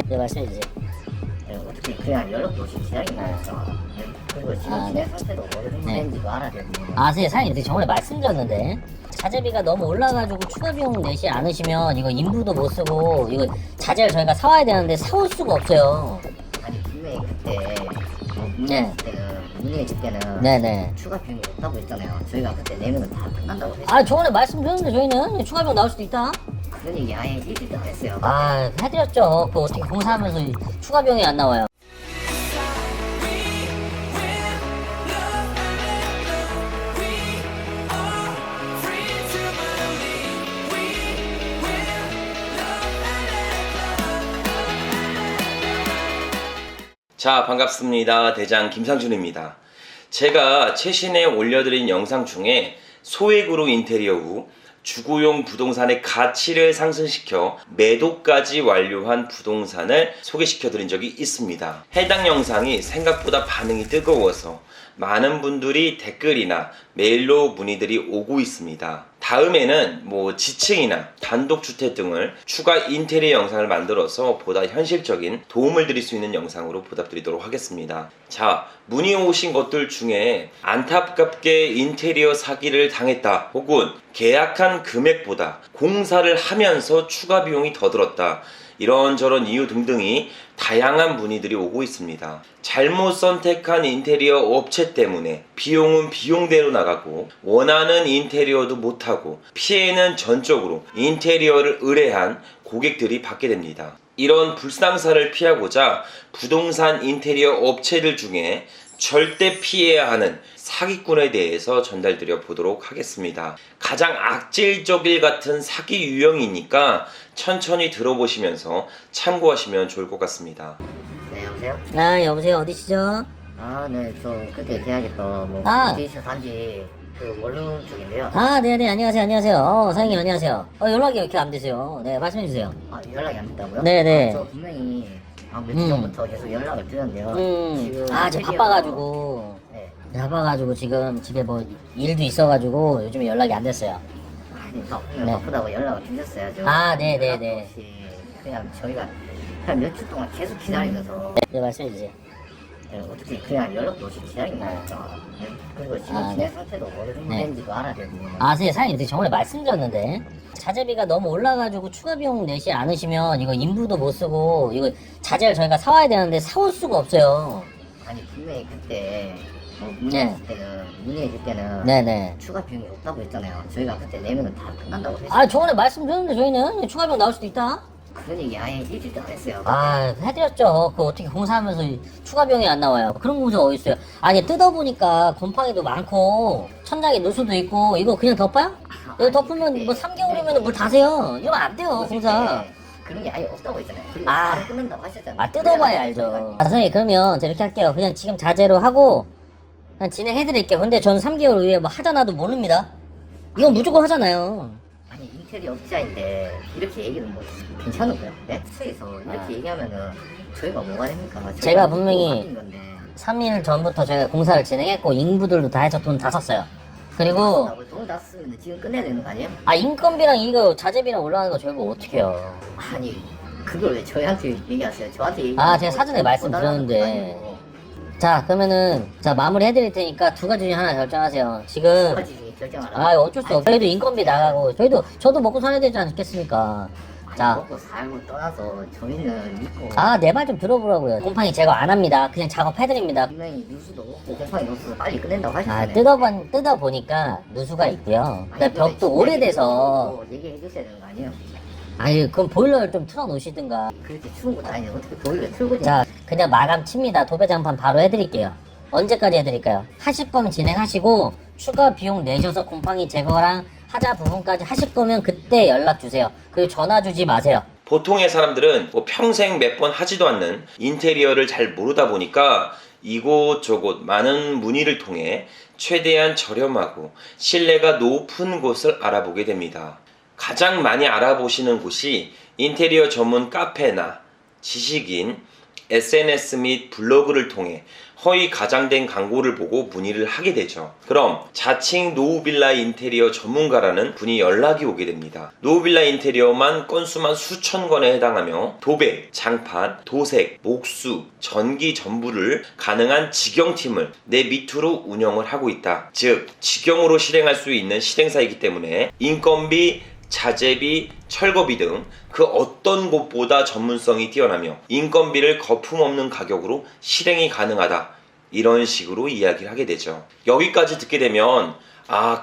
네, 말씀해 주세요. 어떻게 그냥 연락도 없이 지나긴 했죠. 그리고 지금 진행 상태도 어느 정도 되는지도 알아야 되고. 선생님, 사장님 저번에 말씀드렸는데 자재비가 너무 올라가지고 추가 비용 내지 않으시면 이거 인부도 못 쓰고 이거 자재를 저희가 사와야 되는데 사올 수가 없어요. 아니 분명히 그때 네. 문의했을 때는 네네. 추가 비용이 없다고 했잖아요. 저희가 그때 내면은 다 끝난다고 했어요. 아, 저번에 말씀드렸는데 저희는 추가 비용 나올 수도 있다. 그런 얘기 아예 일주일도 안 했어요. 아, 해드렸죠. 그거 어떻게 공사하면서 추가 비용이 안 나와요. 자, 반갑습니다. 대장 김상준입니다. 제가 최신에 올려드린 영상 중에 소액으로 인테리어 후 주거용 부동산의 가치를 상승시켜 매도까지 완료한 부동산을 소개시켜 드린 적이 있습니다. 해당 영상이 생각보다 반응이 뜨거워서 많은 분들이 댓글이나 메일로 문의들이 오고 있습니다. 다음에는 지층이나 단독주택 등을 추가 인테리어 영상을 만들어서 보다 현실적인 도움을 드릴 수 있는 영상으로 보답드리도록 하겠습니다. 자, 문의 오신 것들 중에 안타깝게 인테리어 사기를 당했다, 혹은 계약한 금액보다 공사를 하면서 추가 비용이 더 들었다, 이런저런 이유 등등이 다양한 문의들이 오고 있습니다. 잘못 선택한 인테리어 업체 때문에 비용은 비용대로 나가고 원하는 인테리어도 못하고 피해는 전적으로 인테리어를 의뢰한 고객들이 받게 됩니다. 이런 불상사를 피하고자 부동산 인테리어 업체들 중에 절대 피해야 하는 사기꾼에 대해서 전달드려 보도록 하겠습니다. 가장 악질적일 같은 사기 유형이니까 천천히 들어보시면서 참고하시면 좋을 것 같습니다. 네, 여보세요? 아, 여보세요. 어디시죠? 아, 네, 저 그때 계약했던 아. 디지털 단지 원룸 쪽인데요. 아, 네네. 안녕하세요. 안녕하세요. 사장님 안녕하세요. 연락이 왜 이렇게 안 되세요? 네, 말씀해 주세요. 아, 연락이 안 됐다고요? 네네. 아, 저 분명히 며칠 전부터 계속 연락을 드렸는데요. 지금 아, 제가 바빠가지고. 네. 바빠가지고 지금 집에 일도 있어가지고 요즘에 연락이 안 됐어요. 아니, 네. 바쁘다고 연락을 주셨어요. 저 아, 네네네. 연락도 없이 그냥 저희가 한 몇 주 동안 계속 기다리면서 네, 말씀해 주세요. 어떻게 그냥 연락도 없이 기다리긴 했죠. 그리고 지금 아, 진행 상태도 어느 정도 네. 되는지도 알아야 되고. 사장님 저번에 말씀드렸는데 자재비가 너무 올라가지고 추가 비용 내지 않으시면 이거 인부도 못 쓰고 이거 자재를 저희가 사와야 되는데 사올 수가 없어요. 아니 분명히 그때 네. 문의했을 때는 네네. 추가 비용이 없다고 했잖아요. 저희가 그때 내면은 다 끝난다고 했어요. 아, 저번에 말씀드렸는데 저희는 추가 비용 나올 수도 있다. 그런 얘기 아예 일주일도 안 했어요. 아, 해드렸죠. 그거 어떻게 공사하면서 추가 비용이 안 나와요. 그런 공사 어딨어요. 아니, 뜯어보니까 곰팡이도 많고, 천장에 누수도 있고, 이거 그냥 덮어요? 이거 덮으면 3개월이면 물 다세요. 이러면 안 돼요, 공사. 그런 게 아예 없다고 했잖아요. 그리고 아. 바로 끝난다고 하셨잖아요. 아, 뜯어봐야 알죠. 선생님, 그러면 제가 이렇게 할게요. 그냥 지금 자재로 하고, 그냥 진행해드릴게요. 근데 저는 3개월 후에 하잖아도 모릅니다. 이건 무조건 하잖아요. 아니 인테리어 업자인데 이렇게 얘기는 괜찮은 거예요? 애초에서 이렇게 얘기하면은 저희가 뭐가 됩니까? 제가 분명히 맡긴 건데. 3일 전부터 저희가 공사를 진행했고, 인부들도 다 해서 돈 다 썼어요. 그리고, 돈다 쓰면 지금 끝내야 되는 거 아니에요? 인건비랑 이거 자재비랑 올라가는 거 저희가 어떻게 해요? 아니 그걸 왜 저희한테 얘기하세요? 저한테 얘기. 제가 사전에 말씀드렸는데. 자, 그러면은, 마무리 해드릴 테니까 두 가지 중에 하나 결정하세요. 지금, 결정하라. 어쩔 수 없어요. 저희도 인건비 나가고, 저도 먹고 살아야 되지 않겠습니까? 자, 먹고 살고 떠나서 저희는 믿고. 내 말 좀 들어보라고요. 곰팡이 제거 안 합니다. 그냥 작업해드립니다. 분명히 누수도 없고 곰팡이 누수도 빨리 끝낸다고 하셨잖아요. 뜯어보니까 누수가 있고요. 그다음에 벽도 오래돼서, 얘기해 주셔야 되는 거 아니에요? 그럼 보일러를 좀 틀어놓으시든가. 그렇게 추운 것도 아닌데 어떻게 보일러 틀고. 자, 그냥 마감 칩니다. 도배장판 바로 해드릴게요. 언제까지 해드릴까요? 하실 거면 진행하시고 추가 비용 내셔서 곰팡이 제거랑 하자 부분까지 하실 거면 그때 연락 주세요. 그리고 전화 주지 마세요. 보통의 사람들은 평생 몇 번 하지도 않는 인테리어를 잘 모르다 보니까 이곳저곳 많은 문의를 통해 최대한 저렴하고 신뢰가 높은 곳을 알아보게 됩니다. 가장 많이 알아보시는 곳이 인테리어 전문 카페나 지식인, SNS 및 블로그를 통해 허위 과장된 광고를 보고 문의를 하게 되죠. 그럼 자칭 노후빌라 인테리어 전문가라는 분이 연락이 오게 됩니다. 노후빌라 인테리어만 건수만 수천 건에 해당하며 도배, 장판, 도색, 목수, 전기 전부를 가능한 직영팀을 내 밑으로 운영을 하고 있다. 즉 직영으로 실행할 수 있는 실행사이기 때문에 인건비, 자재비, 철거비 등 그 어떤 곳보다 전문성이 뛰어나며 인건비를 거품없는 가격으로 실행이 가능하다. 이런 식으로 이야기를 하게 되죠. 여기까지 듣게 되면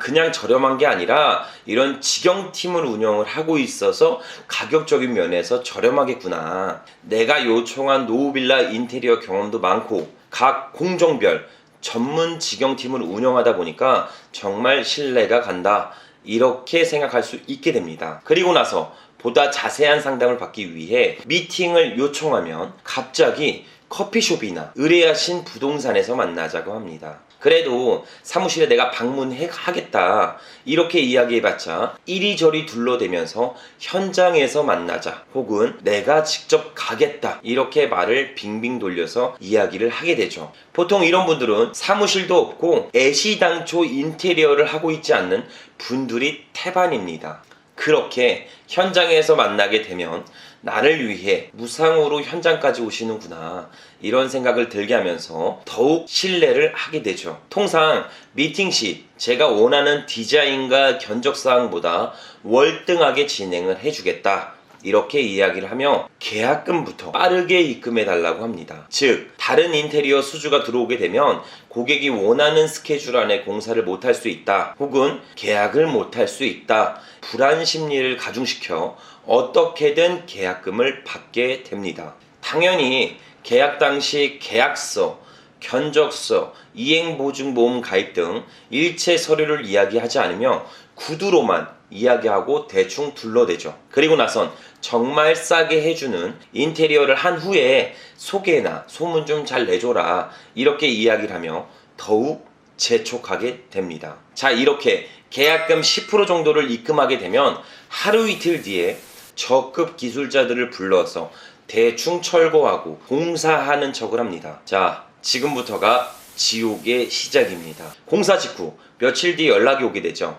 그냥 저렴한 게 아니라 이런 직영팀을 운영을 하고 있어서 가격적인 면에서 저렴하겠구나. 내가 요청한 노후빌라 인테리어 경험도 많고 각 공정별 전문 직영팀을 운영하다 보니까 정말 신뢰가 간다. 이렇게 생각할 수 있게 됩니다. 그리고 나서 보다 자세한 상담을 받기 위해 미팅을 요청하면 갑자기 커피숍이나 의뢰하신 부동산에서 만나자고 합니다. 그래도 사무실에 내가 방문하겠다 이렇게 이야기해봤자 이리저리 둘러대면서 현장에서 만나자 혹은 내가 직접 가겠다 이렇게 말을 빙빙 돌려서 이야기를 하게 되죠. 보통 이런 분들은 사무실도 없고 애시당초 인테리어를 하고 있지 않는 분들이 태반입니다. 그렇게 현장에서 만나게 되면 나를 위해 무상으로 현장까지 오시는구나 이런 생각을 들게 하면서 더욱 신뢰를 하게 되죠. 통상 미팅 시 제가 원하는 디자인과 견적사항보다 월등하게 진행을 해주겠다 이렇게 이야기를 하며 계약금부터 빠르게 입금해 달라고 합니다. 즉 다른 인테리어 수주가 들어오게 되면 고객이 원하는 스케줄 안에 공사를 못할 수 있다 혹은 계약을 못할 수 있다 불안 심리를 가중시켜 어떻게든 계약금을 받게 됩니다. 당연히 계약 당시 계약서, 견적서, 이행보증보험 가입 등 일체 서류를 이야기하지 않으며 구두로만 이야기하고 대충 둘러대죠. 그리고 나선 정말 싸게 해주는 인테리어를 한 후에 소개나 소문 좀 잘 내줘라 이렇게 이야기를 하며 더욱 재촉하게 됩니다. 자, 이렇게 계약금 10% 정도를 입금하게 되면 하루 이틀 뒤에 저급 기술자들을 불러서 대충 철거하고 공사하는 척을 합니다. 자, 지금부터가 지옥의 시작입니다. 공사 직후 며칠 뒤 연락이 오게 되죠.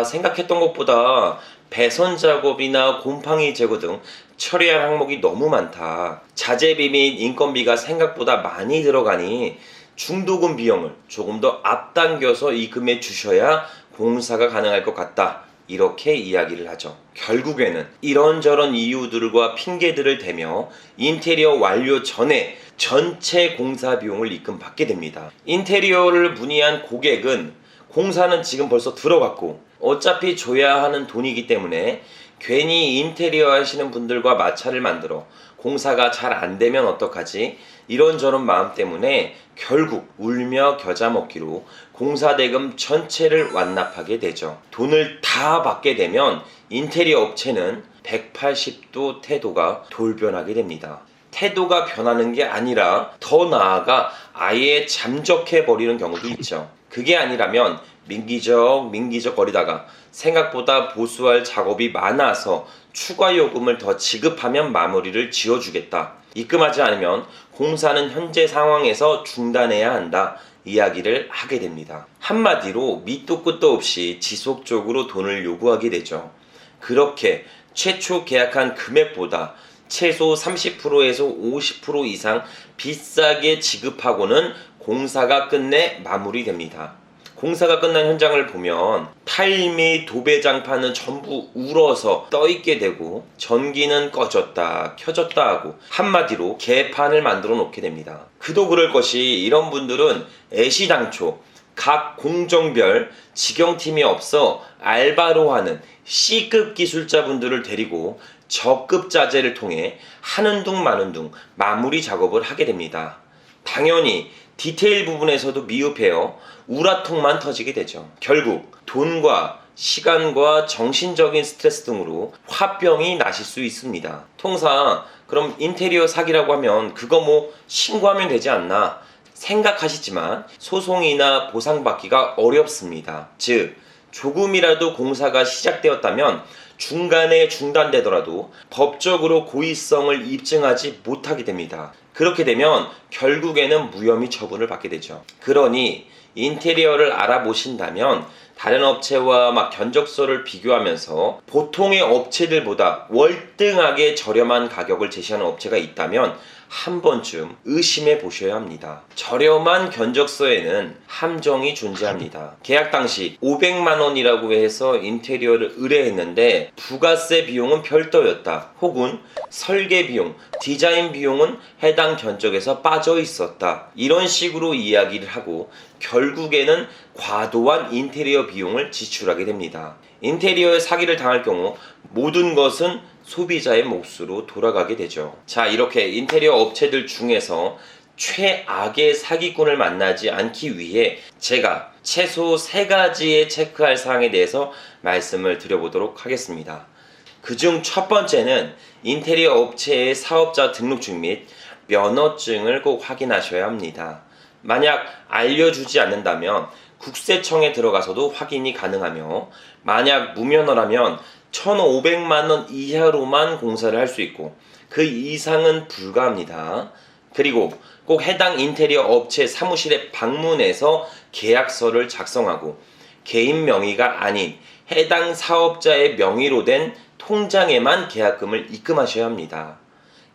생각했던 것보다 배선 작업이나 곰팡이 제거 등 처리할 항목이 너무 많다. 자재비 및 인건비가 생각보다 많이 들어가니 중도금 비용을 조금 더 앞당겨서 입금해 주셔야 공사가 가능할 것 같다. 이렇게 이야기를 하죠. 결국에는 이런저런 이유들과 핑계들을 대며 인테리어 완료 전에 전체 공사 비용을 입금받게 됩니다. 인테리어를 문의한 고객은 공사는 지금 벌써 들어갔고 어차피 줘야 하는 돈이기 때문에 괜히 인테리어 하시는 분들과 마찰을 만들어 공사가 잘 안되면 어떡하지? 이런저런 마음 때문에 결국 울며 겨자 먹기로 공사대금 전체를 완납하게 되죠. 돈을 다 받게 되면 인테리어 업체는 180도 태도가 돌변하게 됩니다. 태도가 변하는 게 아니라 더 나아가 아예 잠적해버리는 경우도 있죠. 그게 아니라면 민기적 거리다가 생각보다 보수할 작업이 많아서 추가 요금을 더 지급하면 마무리를 지어주겠다. 입금하지 않으면 공사는 현재 상황에서 중단해야 한다. 이야기를 하게 됩니다. 한마디로 밑도 끝도 없이 지속적으로 돈을 요구하게 되죠. 그렇게 최초 계약한 금액보다 최소 30%에서 50% 이상 비싸게 지급하고는 공사가 끝내 마무리됩니다. 공사가 끝난 현장을 보면 타일 및 도배장판은 전부 울어서 떠있게 되고 전기는 꺼졌다 켜졌다 하고 한마디로 개판을 만들어 놓게 됩니다. 그도 그럴 것이 이런 분들은 애시당초 각 공정별 직영팀이 없어 알바로 하는 C급 기술자분들을 데리고 저급 자재를 통해 하는 둥 마는 둥 마무리 작업을 하게 됩니다. 당연히 디테일 부분에서도 미흡해요. 우라통만 터지게 되죠. 결국 돈과 시간과 정신적인 스트레스 등으로 화병이 나실 수 있습니다. 통상 그럼 인테리어 사기라고 하면 그거 뭐 신고하면 되지 않나 생각하시지만 소송이나 보상받기가 어렵습니다. 즉 조금이라도 공사가 시작되었다면 중간에 중단되더라도 법적으로 고의성을 입증하지 못하게 됩니다. 그렇게 되면 결국에는 무혐의 처분을 받게 되죠. 그러니 인테리어를 알아보신다면 다른 업체와 견적서를 비교하면서 보통의 업체들보다 월등하게 저렴한 가격을 제시하는 업체가 있다면 한 번쯤 의심해 보셔야 합니다. 저렴한 견적서에는 함정이 존재합니다. 계약 당시 500만 원이라고 해서 인테리어를 의뢰했는데 부가세 비용은 별도였다. 혹은 설계 비용, 디자인 비용은 해당 견적에서 빠져 있었다. 이런 식으로 이야기를 하고 결국에는 과도한 인테리어 비용을 지출하게 됩니다. 인테리어에 사기를 당할 경우 모든 것은 소비자의 몫으로 돌아가게 되죠. 자, 이렇게 인테리어 업체들 중에서 최악의 사기꾼을 만나지 않기 위해 제가 최소 3가지의 체크할 사항에 대해서 말씀을 드려보도록 하겠습니다. 그중 첫 번째는 인테리어 업체의 사업자 등록증 및 면허증을 꼭 확인하셔야 합니다. 만약 알려주지 않는다면 국세청에 들어가서도 확인이 가능하며, 만약 무면허라면 1,500만 원 이하로만 공사를 할 수 있고 그 이상은 불가합니다. 그리고 꼭 해당 인테리어 업체 사무실에 방문해서 계약서를 작성하고 개인 명의가 아닌 해당 사업자의 명의로 된 통장에만 계약금을 입금하셔야 합니다.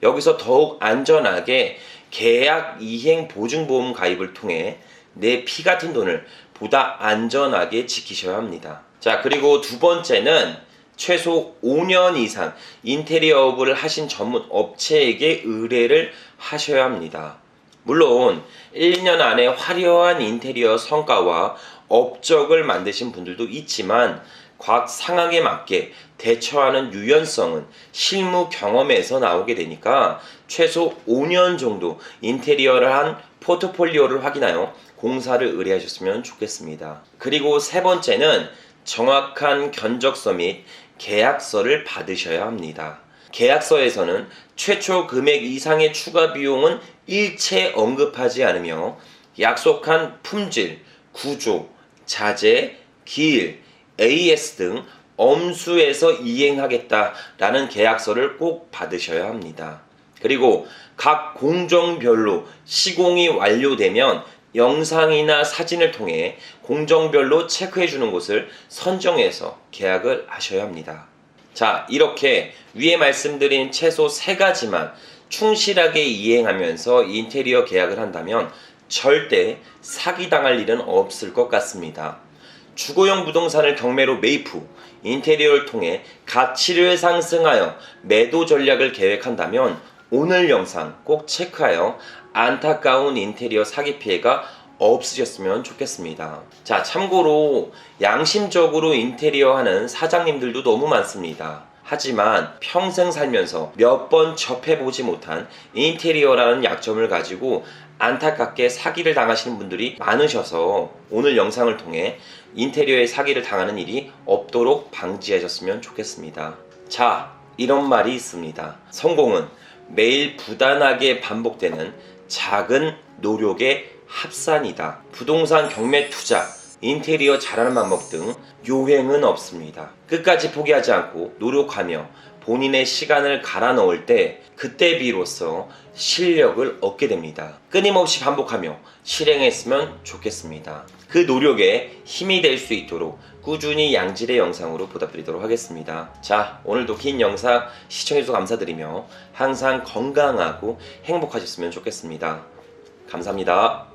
여기서 더욱 안전하게 계약 이행 보증보험 가입을 통해 내 피 같은 돈을 보다 안전하게 지키셔야 합니다. 자, 그리고 두 번째는 최소 5년 이상 인테리어업을 하신 전문 업체에게 의뢰를 하셔야 합니다. 물론 1년 안에 화려한 인테리어 성과와 업적을 만드신 분들도 있지만 각 상황에 맞게 대처하는 유연성은 실무 경험에서 나오게 되니까 최소 5년 정도 인테리어를 한 포트폴리오를 확인하여 공사를 의뢰하셨으면 좋겠습니다. 그리고 세 번째는 정확한 견적서 및 계약서를 받으셔야 합니다. 계약서에서는 최초 금액 이상의 추가 비용은 일체 언급하지 않으며 약속한 품질, 구조, 자재, 기일, AS 등 엄수해서 이행하겠다라는 계약서를 꼭 받으셔야 합니다. 그리고 각 공정별로 시공이 완료되면 영상이나 사진을 통해 공정별로 체크해주는 곳을 선정해서 계약을 하셔야 합니다. 자, 이렇게 위에 말씀드린 최소 3가지만 충실하게 이행하면서 인테리어 계약을 한다면 절대 사기당할 일은 없을 것 같습니다. 주거용 부동산을 경매로 매입 후 인테리어를 통해 가치를 상승하여 매도 전략을 계획한다면 오늘 영상 꼭 체크하여 안타까운 인테리어 사기 피해가 없으셨으면 좋겠습니다. 자, 참고로 양심적으로 인테리어 하는 사장님들도 너무 많습니다. 하지만 평생 살면서 몇 번 접해보지 못한 인테리어라는 약점을 가지고 안타깝게 사기를 당하시는 분들이 많으셔서 오늘 영상을 통해 인테리어에 사기를 당하는 일이 없도록 방지하셨으면 좋겠습니다. 자, 이런 말이 있습니다. 성공은 매일 부단하게 반복되는 작은 노력의 합산이다. 부동산 경매 투자, 인테리어 잘하는 방법 등 요행은 없습니다. 끝까지 포기하지 않고 노력하며 본인의 시간을 갈아 넣을 때 그때 비로소 실력을 얻게 됩니다. 끊임없이 반복하며 실행했으면 좋겠습니다. 그 노력에 힘이 될 수 있도록 꾸준히 양질의 영상으로 보답드리도록 하겠습니다. 자, 오늘도 긴 영상 시청해주셔서 감사드리며 항상 건강하고 행복하셨으면 좋겠습니다. 감사합니다.